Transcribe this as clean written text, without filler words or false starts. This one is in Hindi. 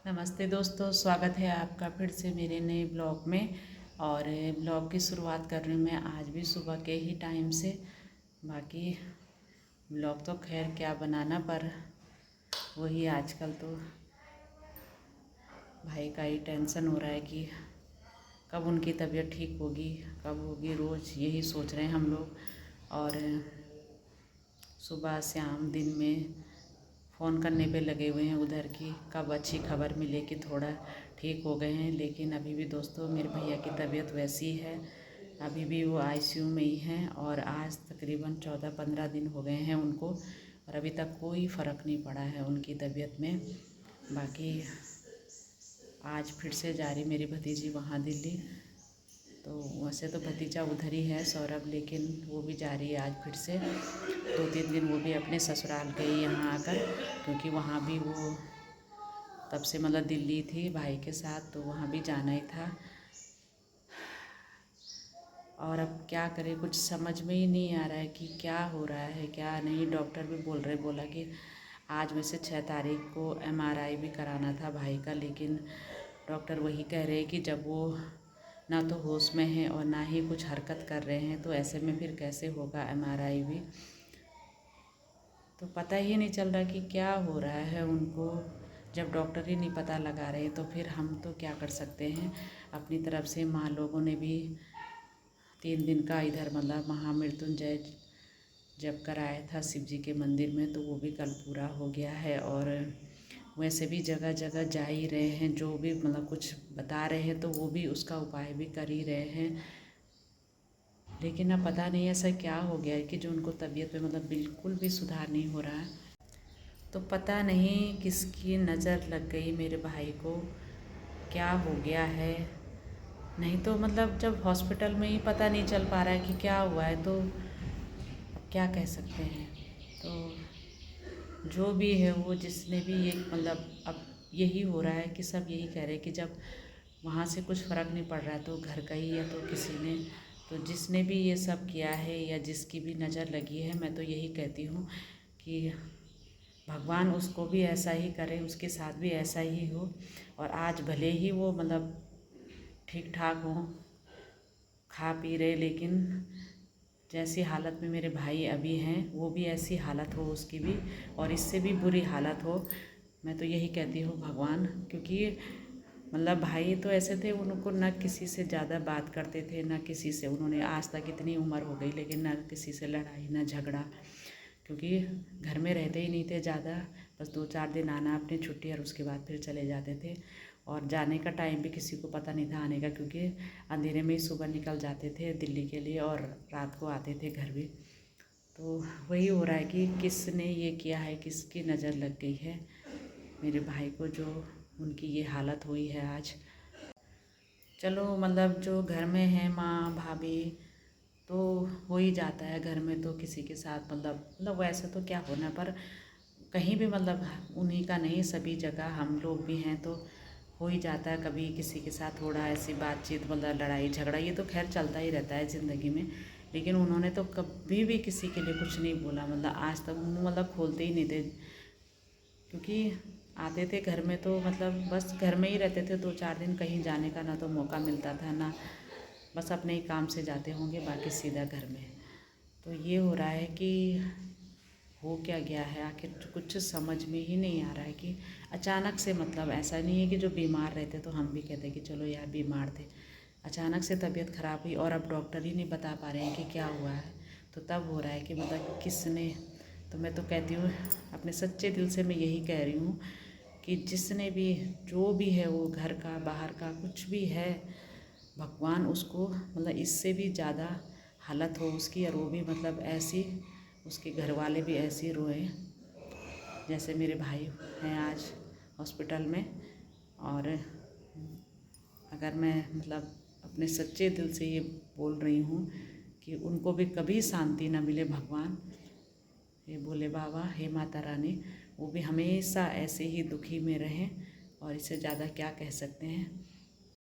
नमस्ते दोस्तों, स्वागत है आपका फिर से मेरे नए ब्लॉग में। और ब्लॉग की शुरुआत कर रही हूँ मैं आज भी सुबह के ही टाइम से। बाकी ब्लॉग तो खैर क्या बनाना, पर वही आजकल तो भाई का ही टेंशन हो रहा है कि कब उनकी तबीयत ठीक होगी, कब होगी, रोज़ यही सोच रहे हैं हम लोग। और सुबह शाम दिन में फ़ोन करने पे लगे हुए हैं उधर की कब अच्छी खबर मिले कि थोड़ा ठीक हो गए हैं। लेकिन अभी भी दोस्तों मेरे भैया की तबीयत वैसी है, अभी भी वो आईसीयू में ही हैं। और आज तकरीबन 14-15 दिन हो गए हैं उनको, और अभी तक कोई फ़र्क नहीं पड़ा है उनकी तबीयत में। बाकी आज फिर से जा रही मेरी भतीजी वहाँ दिल्ली। तो वैसे तो भतीजा उधर ही है सौरभ, लेकिन वो भी जा रही है आज फिर से 2-3 दिन वो भी अपने ससुराल गई यहाँ आकर, क्योंकि वहाँ भी वो तब से मतलब दिल्ली थी भाई के साथ, तो वहाँ भी जाना ही था। और अब क्या करें, कुछ समझ में ही नहीं आ रहा है कि क्या हो रहा है क्या नहीं। डॉक्टर भी बोला कि आज वैसे 6 तारीख को एमआरआई भी कराना था भाई का, लेकिन डॉक्टर वही कह रहे हैं कि जब वो ना तो होश में है और ना ही कुछ हरकत कर रहे हैं, तो ऐसे में फिर कैसे होगा एमआरआई भी। तो पता ही नहीं चल रहा कि क्या हो रहा है उनको। जब डॉक्टर ही नहीं पता लगा रहे तो फिर हम तो क्या कर सकते हैं। अपनी तरफ से माँ लोगों ने भी 3 दिन का इधर मतलब महामृत्युंजय जब कराया था शिव जी के मंदिर में, तो वो भी कल पूरा हो गया है। और वैसे भी जगह जगह जा ही रहे हैं, जो भी मतलब कुछ बता रहे हैं तो वो भी उसका उपाय भी कर ही रहे हैं। लेकिन अब पता नहीं ऐसा क्या हो गया है कि जो उनको तबीयत में मतलब बिल्कुल भी सुधार नहीं हो रहा है। तो पता नहीं किसकी नज़र लग गई मेरे भाई को, क्या हो गया है। नहीं तो मतलब जब हॉस्पिटल में ही पता नहीं चल पा रहा है कि क्या हुआ है, तो अब क्या कह सकते हैं। तो जो भी है वो, जिसने भी ये मतलब अब यही हो रहा है कि सब यही कह रहे हैं कि जब वहाँ से कुछ फ़र्क नहीं पड़ रहा है तो घर का ही है, तो किसी ने तो जिसने भी ये सब किया है या जिसकी भी नज़र लगी है, मैं तो यही कहती हूँ कि भगवान उसको भी ऐसा ही करे, उसके साथ भी ऐसा ही हो। और आज भले ही वो मतलब ठीक ठाक हो, खा पी रहे, लेकिन जैसी हालत में मेरे भाई अभी हैं वो भी ऐसी हालत हो उसकी भी, और इससे भी बुरी हालत हो। मैं तो यही कहती हूँ भगवान, क्योंकि मतलब भाई तो ऐसे थे, उनको ना किसी से ज़्यादा बात करते थे, ना किसी से उन्होंने आज तक इतनी उम्र हो गई लेकिन ना किसी से लड़ाई ना झगड़ा, क्योंकि घर में रहते ही नहीं थे ज़्यादा। बस 2-4 दिन आना अपनी छुट्टी, और उसके बाद फिर चले जाते थे। और जाने का टाइम भी किसी को पता नहीं था आने का, क्योंकि अंधेरे में ही सुबह निकल जाते थे दिल्ली के लिए और रात को आते थे घर भी। तो वही हो रहा है कि किसने ये किया है, किसकी नज़र लग गई है मेरे भाई को, जो उनकी ये हालत हुई है आज। चलो मतलब जो घर में है माँ भाभी तो हो ही जाता है घर में, तो किसी के साथ मतलब वैसे तो क्या होना, पर कहीं भी मतलब उन्हीं का नहीं, सभी जगह हम लोग भी हैं तो हो ही जाता है कभी किसी के साथ थोड़ा ऐसी बातचीत, मतलब लड़ाई झगड़ा, ये तो खैर चलता ही रहता है ज़िंदगी में। लेकिन उन्होंने तो कभी भी किसी के लिए कुछ नहीं बोला, मतलब आज तक मुँह मतलब खोलते ही नहीं थे, क्योंकि आते थे घर में तो मतलब बस घर में ही रहते थे 2-4 दिन, कहीं जाने का ना तो मौका मिलता था, ना बस अपने ही काम से जाते होंगे, बाकी सीधा घर में। तो ये हो रहा है कि हो क्या गया है आखिर, कुछ समझ में ही नहीं आ रहा है कि अचानक से, मतलब ऐसा नहीं है कि जो बीमार रहते तो हम भी कहते कि चलो यार बीमार थे, अचानक से तबीयत ख़राब हुई और अब डॉक्टर ही नहीं बता पा रहे हैं कि क्या हुआ है। तो तब हो रहा है कि मतलब किसने, तो मैं तो कहती हूँ अपने सच्चे दिल से मैं यही कह रही हूँ कि जिसने भी जो भी है वो घर का बाहर का कुछ भी है, भगवान उसको मतलब इससे भी ज़्यादा हालत हो उसकी, और वो भी मतलब ऐसी उसके घर वाले भी ऐसे रोए जैसे मेरे भाई हैं आज हॉस्पिटल में। और अगर मैं मतलब अपने सच्चे दिल से ये बोल रही हूँ कि उनको भी कभी शांति ना मिले, भगवान हे भोले बाबा, हे माता रानी, वो भी हमेशा ऐसे ही दुखी में रहें, और इससे ज़्यादा क्या कह सकते हैं।